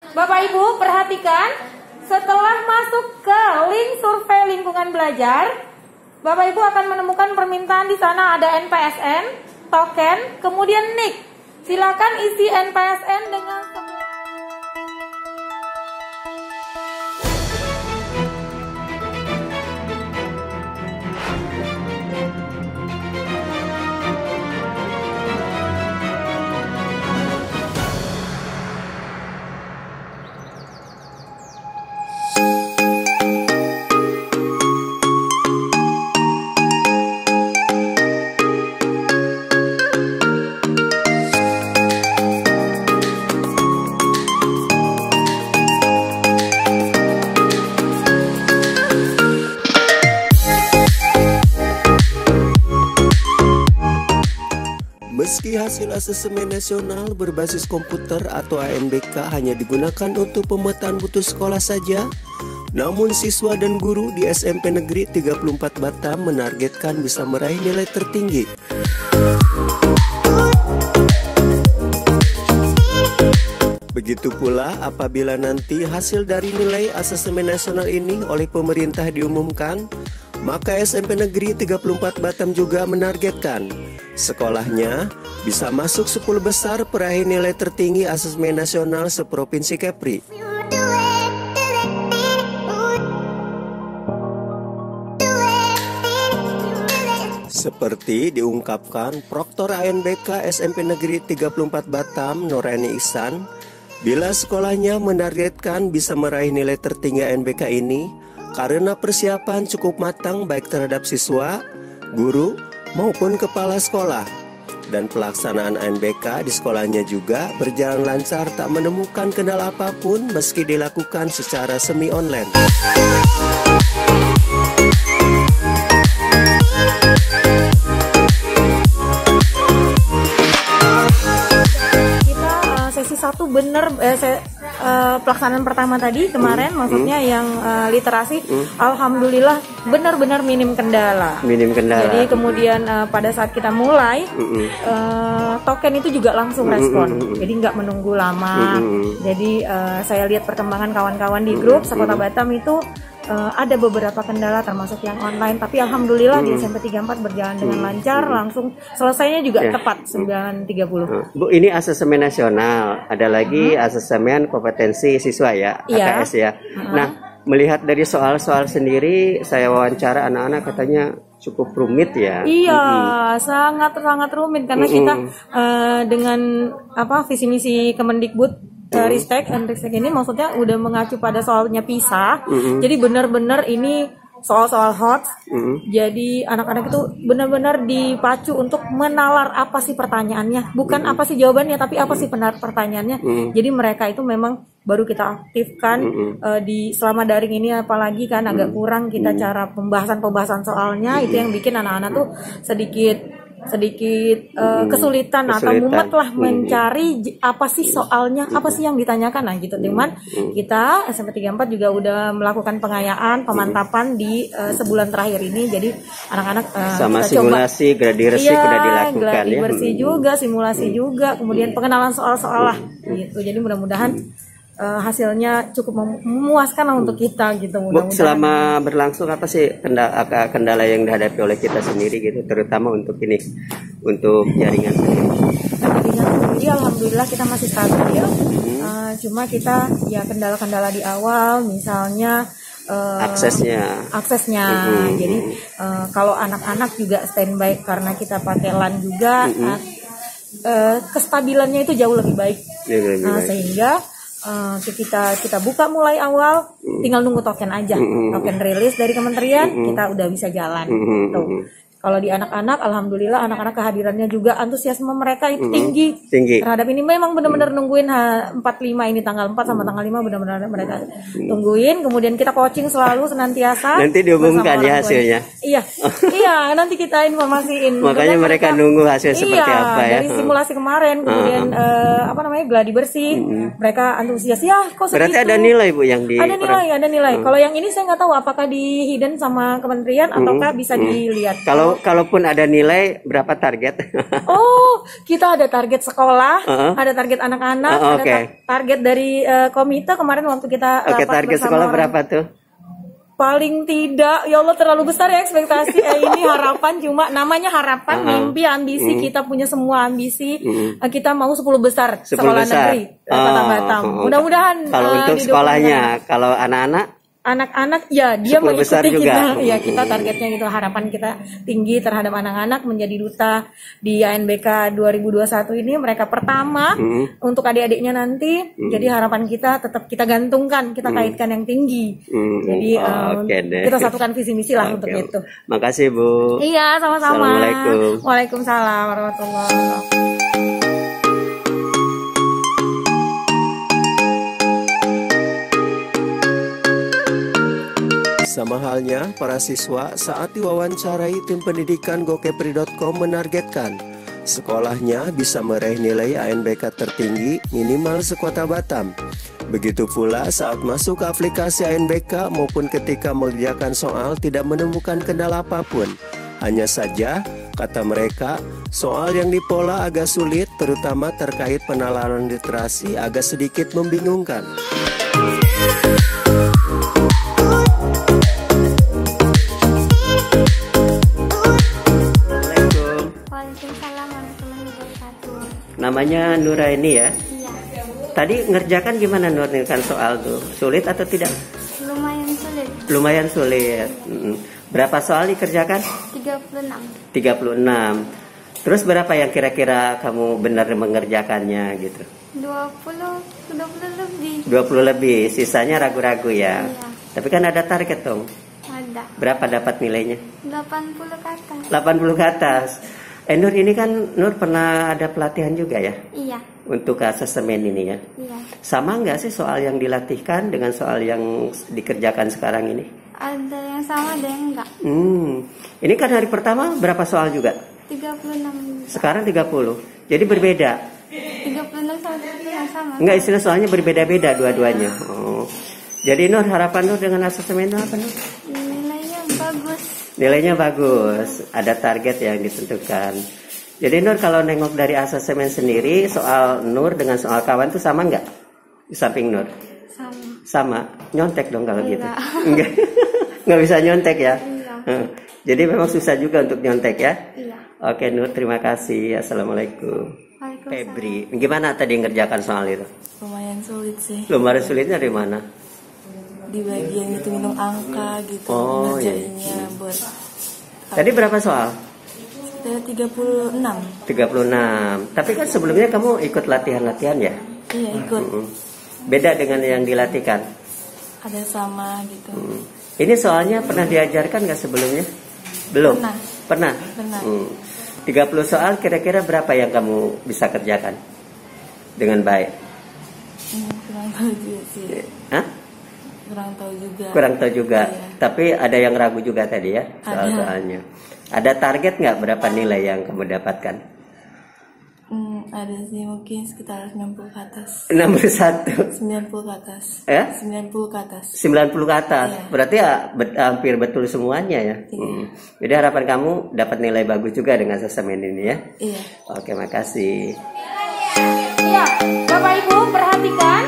Bapak Ibu perhatikan, setelah masuk ke link survei lingkungan belajar, Bapak Ibu akan menemukan permintaan di sana ada NPSN, token, kemudian NIK. Silakan isi NPSN dengan Meski hasil asesmen nasional berbasis komputer atau ANBK hanya digunakan untuk pemetaan putus sekolah saja, namun siswa dan guru di SMP Negeri 34 Batam menargetkan bisa meraih nilai tertinggi. Begitu pula apabila nanti hasil dari nilai asesmen nasional ini oleh pemerintah diumumkan, maka SMP Negeri 34 Batam juga menargetkan sekolahnya bisa masuk 10 besar peraih nilai tertinggi asesmen nasional seprovinsi Kepri. Seperti diungkapkan Proktor ANBK SMP Negeri 34 Batam, Norani Ihsan, bila sekolahnya menargetkan bisa meraih nilai tertinggi ANBK ini karena persiapan cukup matang baik terhadap siswa, guru, maupun kepala sekolah. Dan pelaksanaan ANBK di sekolahnya juga berjalan lancar, tak menemukan kendala apapun meski dilakukan secara semi online. sesi satu bener pelaksanaan pertama tadi kemarin maksudnya yang literasi alhamdulillah benar-benar minim kendala. Jadi kemudian pada saat kita mulai token itu juga langsung respon. Jadi nggak menunggu lama. Jadi saya lihat perkembangan kawan-kawan di grup Sekota Batam itu ada beberapa kendala termasuk yang online, tapi alhamdulillah di SMP 34 berjalan dengan lancar, langsung selesainya juga tepat 9.30. Bu, ini asesmen nasional, ada lagi asesmen kompetensi siswa ya, AKS ya. Nah, melihat dari soal-soal sendiri, saya wawancara anak-anak katanya cukup rumit ya. Iya, sangat rumit karena kita dengan visi misi Kemendikbud Ristek ini maksudnya udah mengacu pada soalnya PISA. Jadi benar-benar ini soal-soal hot. Jadi anak-anak itu benar-benar dipacu untuk menalar apa sih pertanyaannya, bukan apa sih jawabannya, tapi apa sih pertanyaannya. Jadi mereka itu memang baru kita aktifkan di selama daring ini, apalagi kan agak kurang kita cara pembahasan soalnya, itu yang bikin anak-anak tuh sedikit kesulitan atau mumet lah mencari apa sih soalnya, apa sih yang ditanyakan. Nah gitu, cuman kita SMP 34 juga udah melakukan pengayaan, pemantapan di sebulan terakhir ini. Jadi anak-anak sama simulasi gladi resik udah dilakukan gladi bersih juga, simulasi juga, kemudian pengenalan soal-soal lah gitu. Jadi mudah-mudahan hasilnya cukup memuaskan lah untuk kita gitu. Bu, selama berlangsung apa sih kendala yang dihadapi oleh kita sendiri gitu, terutama untuk ini, untuk jaringan sendiri? Jaringan sendiri alhamdulillah kita masih stabil. Cuma kita ya kendala-kendala di awal, misalnya aksesnya. Jadi kalau anak-anak juga standby karena kita pakai LAN juga, kestabilannya itu jauh lebih baik. Sehingga kita buka mulai awal, tinggal nunggu token aja, token rilis dari kementerian, kita udah bisa jalan. Kalau di anak-anak, alhamdulillah anak-anak kehadirannya juga, antusiasme mereka itu tinggi terhadap ini. Memang benar-benar nungguin 45 ini, tanggal 4 sama tanggal 5 benar-benar mereka tungguin. Kemudian kita coaching selalu senantiasa. Nanti diumumkan ya hasilnya. Iya, nanti kita informasiin. Makanya mereka nunggu hasil seperti apa ya. Dari simulasi kemarin, kemudian gladi bersih, mereka antusias ya. Kok segitu? Berarti ada nilai Bu yang di. Ada nilai. Kalau yang ini saya nggak tahu apakah di hidden sama kementerian ataukah bisa dilihat. Kalau Kalaupun ada nilai, berapa target? Oh, kita ada target sekolah, ada target anak-anak, ada target dari komite kemarin waktu kita Oke, target sekolah berapa tuh? Paling tidak, ya Allah terlalu besar ya ekspektasi. Ini harapan, cuma namanya harapan, mimpi, ambisi. Kita punya semua ambisi. Kita mau 10 besar sekolah negeri Kota Batam. Mudah-mudahan. Kalau untuk sekolahnya, kalau anak-anak? Anak-anak ya dia mengikuti juga. kita. Ya kita targetnya gitu, harapan kita tinggi terhadap anak-anak menjadi duta di ANBK 2021 ini. Mereka pertama untuk adik-adiknya nanti. Jadi harapan kita tetap kita gantungkan, kita kaitkan yang tinggi. Jadi kita satukan visi misi lah untuk itu. Makasih Bu. Iya, sama-sama. Assalamualaikum. Waalaikumsalam warahmatullahi wabarakatuh. Sama halnya para siswa saat diwawancarai tim pendidikan gokepri.com menargetkan sekolahnya bisa meraih nilai ANBK tertinggi minimal sekota Batam. Begitu pula saat masuk ke aplikasi ANBK maupun ketika mengerjakan soal tidak menemukan kendala apapun. Hanya saja, kata mereka, soal yang dipola agak sulit terutama terkait penalaran literasi agak sedikit membingungkan. Namanya Nuraini ya? Iya. Tadi ngerjakan gimana Nur dengan soal tuh? Sulit atau tidak? Lumayan sulit. Lumayan sulit. Berapa soal dikerjakan? 36. 36. Terus berapa yang kira-kira kamu benar mengerjakannya gitu? 20 lebih. 20 lebih, sisanya ragu-ragu ya? Iya. Tapi kan ada target dong? Ada. Berapa dapat nilainya? 80 ke atas. 80 ke atas. Nur ini kan Nur pernah ada pelatihan juga ya? Iya. Untuk asemen ini ya? Iya. Sama nggak sih soal yang dilatihkan dengan soal yang dikerjakan sekarang ini? Ada yang sama, ada yang enggak. Ini kan hari pertama berapa soal juga? 36. Sekarang 30. Jadi berbeda? 36 sama 30 yang sama. Enggak, istilah soalnya berbeda-beda dua-duanya. Oh. Jadi Nur, harapan Nur dengan asemen itu apa Nur? Nilainya bagus. Nilainya bagus, ada target yang ditentukan. Jadi Nur kalau nengok dari asesmen sendiri, soal Nur dengan soal kawan itu sama nggak? Di samping Nur? Sama. Sama, nyontek dong kalau gitu. Enggak. Nggak bisa nyontek ya? Iya. Jadi memang susah juga untuk nyontek ya? Iya. Oke Nur, terima kasih. Assalamualaikum. Waalaikumsalam. Febri, gimana tadi ngerjakan soal itu? Lumayan sulit sih. Lumayan sulitnya dari mana? Di bagian hitung angka gitu, Oh, ngerjainnya buat Tadi berapa soal? saya 36. 36. Tapi kan sebelumnya kamu ikut latihan-latihan ya? Iya, ikut. Beda dengan yang dilatihkan? Ada sama gitu. Ini soalnya pernah diajarkan nggak sebelumnya? Belum? Pernah. Pernah? 30 soal kira-kira berapa yang kamu bisa kerjakan dengan baik? Kurang tahu juga sih. Hah? Kurang tahu juga. Kurang tahu juga. Iya. Tapi ada yang ragu juga tadi ya soal-soalnya. Ada target nggak berapa nilai yang kamu dapatkan? Ada sih mungkin sekitar 90 ke atas. 61. 90 ke atas. Ya? 90 ke atas. 90 ke atas. Iya. Berarti ya hampir betul semuanya ya. Jadi harapan kamu dapat nilai bagus juga dengan asemen ini ya. Iya. Oke, makasih. Ya, Bapak Ibu perhatikan,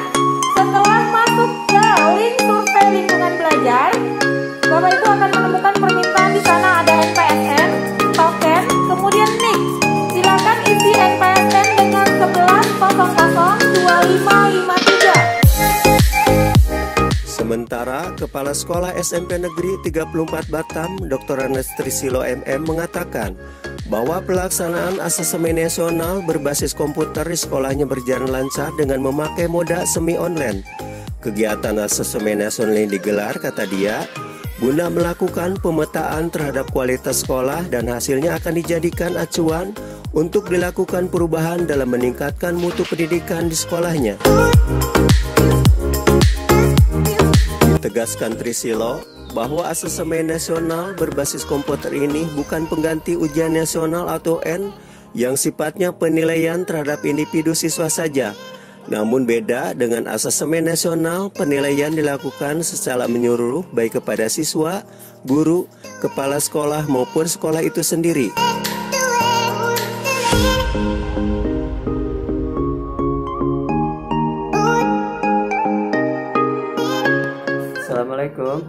setelah masuk ke link survei lingkungan belajar, Bapak Ibu akan menemukan permintaan di sana ada NPSN, token, kemudian NIK. Silakan isi NPSN dengan 11002553. Sementara Kepala Sekolah SMP Negeri 34 Batam, Dr. Ernest Trisilo MM mengatakan bahwa pelaksanaan asesmen nasional berbasis komputer di sekolahnya berjalan lancar dengan memakai moda semi online. Kegiatan asesmen nasional ini digelar, kata dia, guna melakukan pemetaan terhadap kualitas sekolah dan hasilnya akan dijadikan acuan untuk dilakukan perubahan dalam meningkatkan mutu pendidikan di sekolahnya. Ditegaskan Trisilo bahwa asesmen nasional berbasis komputer ini bukan pengganti ujian nasional atau UN yang sifatnya penilaian terhadap individu siswa saja. Namun beda dengan asesmen nasional, penilaian dilakukan secara menyeluruh baik kepada siswa, guru, kepala sekolah maupun sekolah itu sendiri. Assalamualaikum.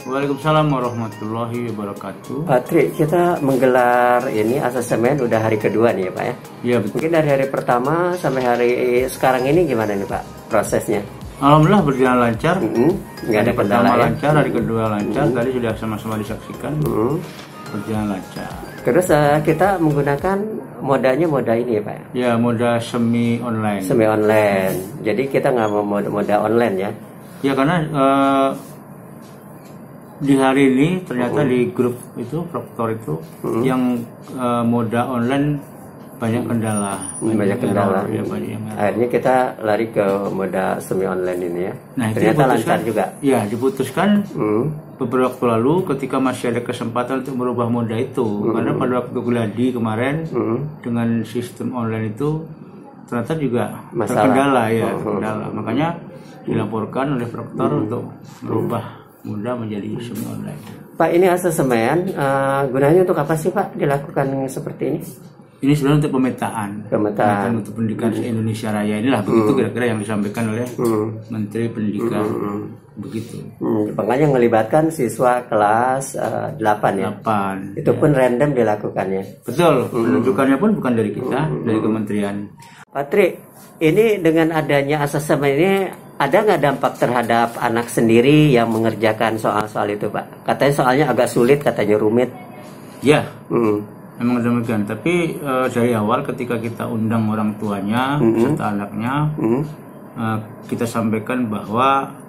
Waalaikumsalam warahmatullahi wabarakatuh. Pak Tri, kita menggelar ini asesmen udah hari kedua nih ya Pak ya? Iya betul. Mungkin dari hari pertama sampai hari sekarang ini gimana nih Pak prosesnya? Alhamdulillah berjalan lancar. Nggak ada Hari pertama kendala ya? lancar, hari kedua lancar. Tadi sudah sama-sama disaksikan. Berjalan lancar. Terus kita menggunakan modanya moda ini ya Pak ya? Ya, moda semi online. Semi online. Jadi kita nggak mau moda online ya? Ya karena di hari ini ternyata di grup itu Proktor itu yang moda online banyak kendala. Banyak kendala. Error, ya, banyak yang error. Akhirnya kita lari ke moda semi online ini ya. Nah, itu ternyata diputuskan- lancar juga. Ya, diputuskan beberapa waktu lalu ketika masih ada kesempatan untuk merubah moda itu. Karena pada waktu geladi kemarin dengan sistem online itu ternyata juga Masalah. terkendala ya, terkendala. Makanya dilaporkan oleh Proktor untuk merubah moda menjadi semi online. Pak, ini asesmen gunanya untuk apa sih Pak dilakukan seperti ini? Ini sebenarnya untuk pemetaan. Pemetaan. Untuk pendidikan se-Indonesia Raya inilah begitu kira-kira yang disampaikan oleh Menteri Pendidikan. Begitu. Makanya melibatkan siswa kelas 8 ya. 8. Itu pun random dilakukannya. Betul, penunjukannya pun bukan dari kita, dari kementerian. Pak Tri, ini dengan adanya asesmen ini ada nggak dampak terhadap anak sendiri yang mengerjakan soal-soal itu Pak? Katanya soalnya agak sulit, katanya rumit. Ya, memang demikian. Tapi dari awal ketika kita undang orang tuanya serta anaknya, kita sampaikan bahwa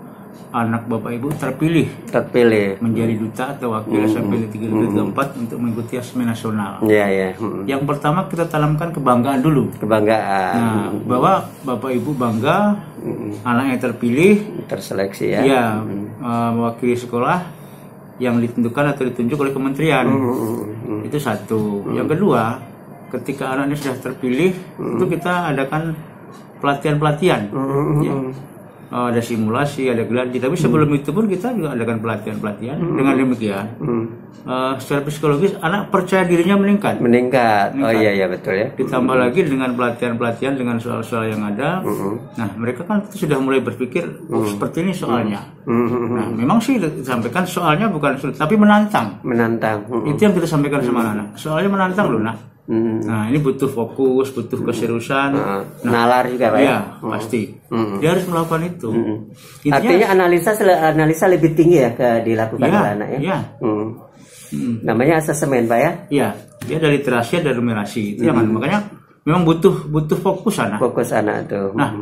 anak bapak ibu terpilih menjadi duta atau wakil SMP Negeri 3 untuk mengikuti asesmen nasional. Iya, iya. Yang pertama kita tanamkan kebanggaan dulu. Kebanggaan. Nah, bahwa bapak ibu bangga anaknya terpilih, Terseleksi ya. ya mewakili sekolah yang ditentukan atau ditunjuk oleh kementerian. Itu satu. Yang kedua, ketika anaknya sudah terpilih, itu kita adakan pelatihan-pelatihan. Ya. Ada simulasi, ada geladi. Tapi sebelum itu pun kita juga adakan pelatihan-pelatihan. Dengan demikian, secara psikologis anak percaya dirinya meningkat. Meningkat. Oh iya betul ya. Ditambah lagi dengan pelatihan-pelatihan dengan soal-soal yang ada. Nah, mereka kan sudah mulai berpikir, oh seperti ini soalnya. Nah, memang sih disampaikan soalnya bukan sulit, tapi menantang. Menantang. Itu yang kita sampaikan sama anak. Soalnya menantang loh, nak. Nah, ini butuh fokus, butuh keseriusan. Nalar juga Pak ya. Iya, pasti. Dia harus melakukan itu. Intinya, Artinya analisa lebih tinggi ya dilakukan Iya, oleh anak ya. iya. Namanya asesmen Pak ya. Iya, dia dari literasi dan numerasi. Itu yang makanya memang butuh fokus anak. Fokus anak tuh. Nah,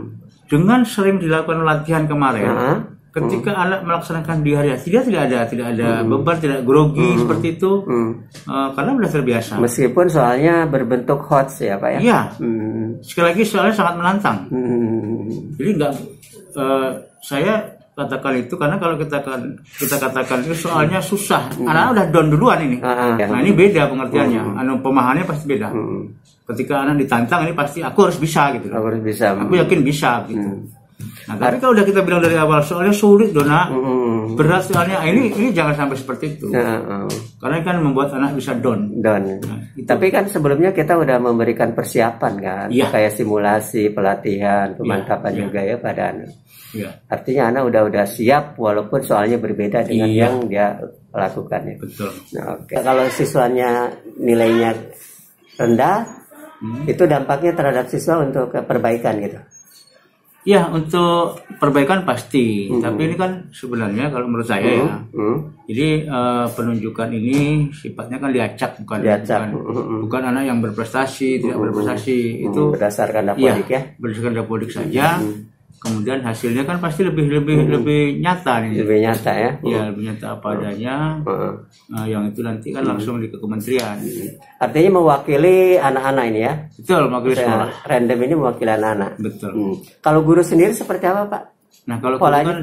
dengan sering dilakukan latihan kemarin, ketika anak melaksanakan di hari dia tidak ada beban, tidak grogi seperti itu, karena sudah terbiasa. Meskipun soalnya berbentuk hots ya Pak ya. Iya. Sekali lagi soalnya sangat menantang. Jadi enggak, saya katakan itu karena kalau kita katakan itu soalnya susah, anak udah down duluan ini. Nah, ini beda pengertiannya, pemahamannya pasti beda. Ketika anak ditantang ini pasti aku harus bisa gitu. Aku harus bisa. Aku yakin bisa gitu. Nah, tapi kalau udah kita bilang dari awal soalnya sulit dona, berat soalnya ini jangan sampai seperti itu. Karena kan membuat anak bisa down. Nah, tapi kan sebelumnya kita udah memberikan persiapan kan, kayak simulasi, pelatihan, pemantapan juga ya pada anak. Artinya anak udah siap walaupun soalnya berbeda dengan yang dia lakukan ya. Betul. Nah, kalau siswanya nilainya rendah, itu dampaknya terhadap siswa untuk perbaikan gitu. Ya, untuk perbaikan pasti. Tapi ini kan sebenarnya kalau menurut saya ya. Jadi penunjukan ini sifatnya kan diacak, bukan anak yang berprestasi, tidak berprestasi. Itu berdasarkan dapodik ya. Berdasarkan dapodik saja. Kemudian hasilnya kan pasti lebih nyata nih. Lebih nyata ya. Ya, lebih nyata apa adanya. Yang itu nanti kan langsung di ke kementerian. Artinya mewakili anak-anak ini ya. Betul, mewakili sekolah. Random ini mewakili anak-anak. Betul. Kalau guru sendiri seperti apa Pak? Nah kalau itu kan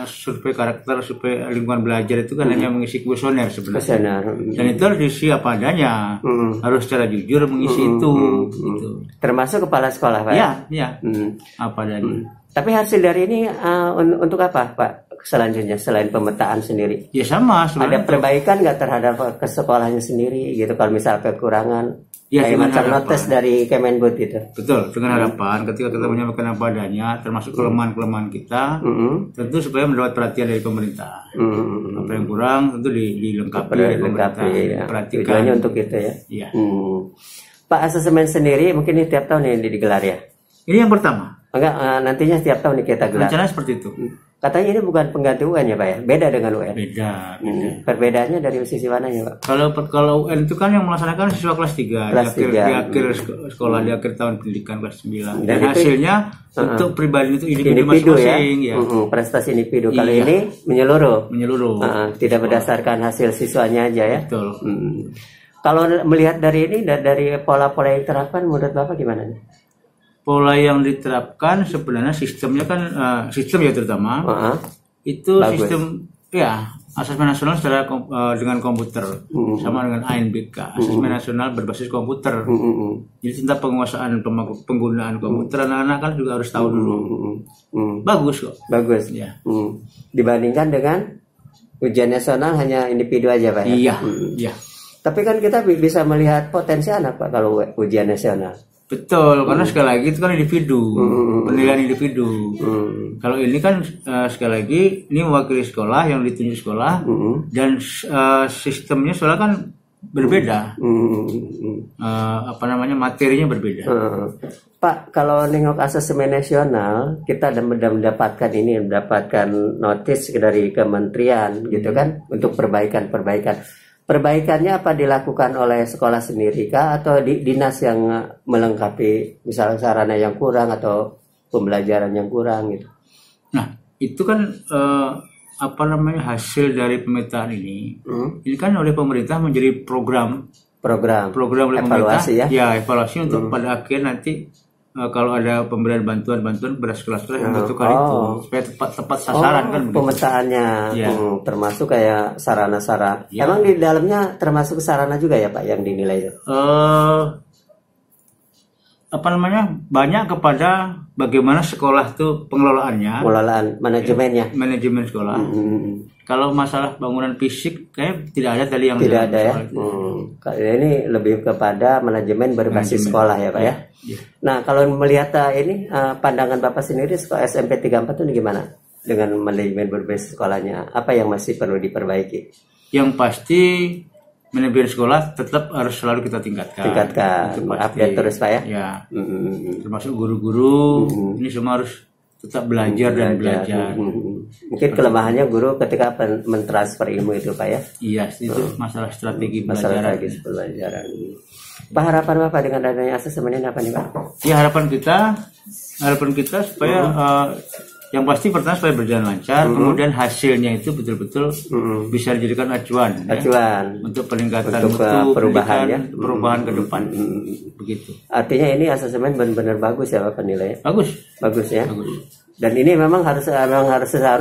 survei karakter, survei lingkungan belajar itu kan hanya mengisi kuesioner sebenarnya. Dan itu harus diisi apa adanya, harus secara jujur mengisi itu. Gitu. Termasuk kepala sekolah, Pak? Iya, apa adanya. Tapi hasil dari ini untuk apa, Pak? Selanjutnya selain pemetaan sendiri? Ya sama. Ada perbaikan nggak terhadap ke sekolahnya sendiri gitu? Kalau misal kekurangan? Ya, kayak macam notes dari Kemendikbud itu. Betul, dengan harapan ketika kita menyampaikan apa adanya, termasuk kelemahan-kelemahan kita, tentu supaya mendapat perhatian dari pemerintah. Apa yang kurang tentu dilengkapi oleh pemerintah. Perhatikan. Tujuannya untuk itu ya. Iya. Pak, asesmen sendiri mungkin ini tiap tahun ini digelar ya? Ini yang pertama. Enggak, nantinya setiap tahun kita gelar. Rencana seperti itu. Katanya ini bukan pengganti UN ya, Pak ya? Beda dengan UN. Beda. Perbedaannya dari sisi mananya, Pak? Kalau UN itu kan yang melaksanakan siswa kelas 3 di akhir sekolah, di akhir tahun pendidikan kelas 9. Dan hasilnya untuk pribadi itu individu masing-masing ya. Prestasi individu. Kalau ini menyeluruh. Tidak berdasarkan hasil siswanya aja ya. Betul. Kalau melihat dari ini, dari pola-pola yang diterapkan, menurut Bapak gimana nih? Pola yang diterapkan sebenarnya sistemnya kan sistem ya terutama itu bagus. Sistem ya asesmen nasional secara dengan komputer sama dengan ANBK asesmen nasional berbasis komputer. Jadi tentang penguasaan penggunaan komputer anak-anak kan juga harus tahu dulu. Bagus kok. Bagus ya. Dibandingkan dengan ujian nasional hanya individu aja, Pak ya. Iya. Tapi kan kita bisa melihat potensi anak, Pak, kalau ujian nasional. Betul, karena sekali lagi itu kan individu, penilaian individu. Kalau ini kan sekali lagi ini mewakili sekolah yang ditunjuk sekolah dan sistemnya sekolah kan berbeda, materinya berbeda. Pak, kalau nengok asesmen nasional kita mendapatkan notis dari kementerian gitu kan untuk perbaikan. Perbaikannya apa dilakukan oleh sekolah sendiri kah atau dinas yang melengkapi misalnya sarana yang kurang atau pembelajaran yang kurang gitu? Nah itu kan hasil dari pemetaan ini. Ini kan oleh pemerintah menjadi program oleh evaluasi pemerintah. Ya evaluasi untuk pada akhir nanti kalau ada pemberian bantuan pada sekolah-sekolah yang membutuhkan itu supaya tepat sasaran kan begitu. Pemetaannya termasuk kayak sarana-sarana. Emang di dalamnya termasuk sarana juga ya, Pak, yang dinilai itu? Banyak kepada bagaimana sekolah itu pengelolaan manajemennya. Manajemen sekolah. Kalau masalah bangunan fisik kayak tidak ada tadi yang tidak ada ya. Ini lebih kepada manajemen berbasis sekolah ya, Pak ya. Nah, kalau melihat pandangan Bapak sendiri sekolah SMP 34 itu gimana dengan manajemen berbasis sekolahnya? Apa yang masih perlu diperbaiki? Yang pasti manajemen sekolah tetap harus selalu kita tingkatkan. Update terus, Pak ya. Ya. Termasuk guru-guru ini semua harus tetap belajar dan belajar. Mungkin kelemahannya guru ketika mentransfer ilmu itu, Pak ya. Iya, itu masalah strategi pembelajaran. Pak, harapan Bapak dengan adanya asesmen ini apa nih, Pak? Ya, harapan kita supaya yang pasti pertama supaya berjalan lancar, kemudian hasilnya itu betul-betul bisa dijadikan acuan untuk peningkatan untuk perubahan ke depan. Begitu. Artinya ini asesmen benar-benar bagus ya, Pak, penilaian. Bagus ya. Dan ini memang harus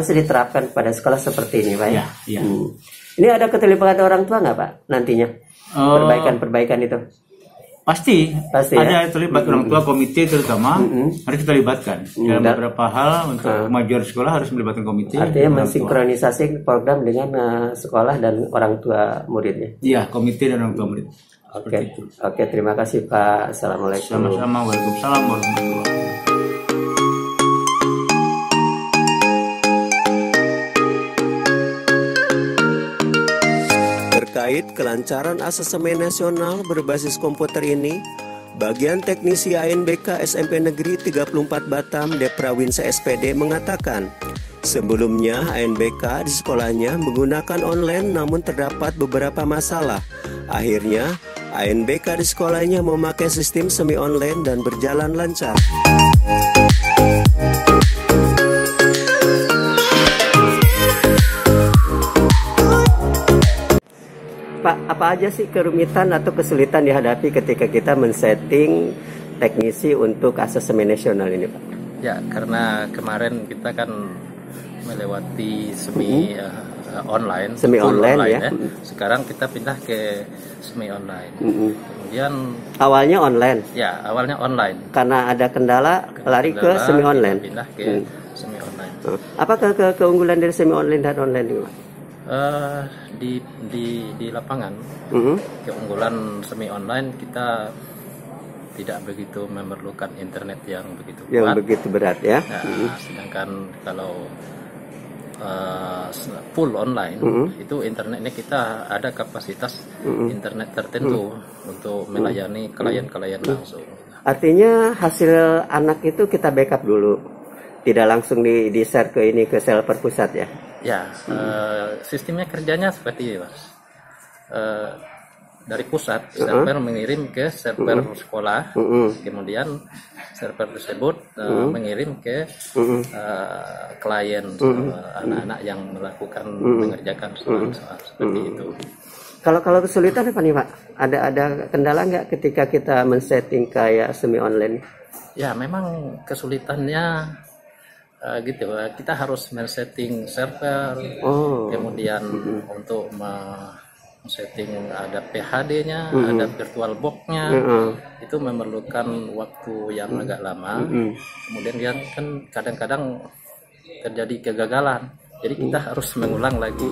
diterapkan pada sekolah seperti ini, Pak ya. Iya. Ini ada keterlibatan orang tua nggak, Pak, nantinya? Perbaikan itu. Pasti ada terlibat orang tua, komite terutama harus kita libatkan dalam beberapa hal untuk kemajuan sekolah harus melibatkan komite. Artinya mensinkronisasi program dengan sekolah dan orang tua muridnya. Iya, komite dan orang tua murid. Oke, terima kasih, Pak. Assalamualaikum. Sama-sama. Waalaikumsalam warahmatullahi wabarakatuh. Terkait kelancaran asesmen nasional berbasis komputer ini, bagian teknisi ANBK SMP Negeri 34 Batam Deprawinsa SPD mengatakan, sebelumnya ANBK di sekolahnya menggunakan online namun terdapat beberapa masalah. Akhirnya, ANBK di sekolahnya memakai sistem semi online dan berjalan lancar. Pak, apa aja sih kerumitan atau kesulitan dihadapi ketika kita men-setting teknisi untuk asesmen nasional ini, Pak? Ya, karena kemarin kita kan melewati semi online, ya. Sekarang kita pindah ke semi online. Kemudian awalnya online. Ya, awalnya online. Karena ada kendala lari ke semi online. Pindah ke semi online. Apa keunggulan dari semi online dan online ini, Pak? Di lapangan, keunggulan semi online kita tidak begitu memerlukan internet yang begitu berat ya. Nah, sedangkan kalau full online itu internetnya kita ada kapasitas internet tertentu untuk melayani klien-klien langsung. Artinya hasil anak itu kita backup dulu, tidak langsung di share ke server pusat ya? Ya, sistemnya kerjanya seperti ini, Mas. Dari pusat server mengirim ke server sekolah, kemudian server tersebut mengirim ke klien anak-anak yang mengerjakan soal-soal seperti itu. Kalau kesulitan apa nih, Pak? Ada kendala nggak ketika kita men-setting kayak semi online? Ya, memang kesulitannya gitu. Kita harus men-setting server, kemudian untuk setting ada PHD-nya, ada virtual box-nya, itu memerlukan waktu yang agak lama. Kemudian kan kadang-kadang terjadi kegagalan, jadi kita harus mengulang lagi.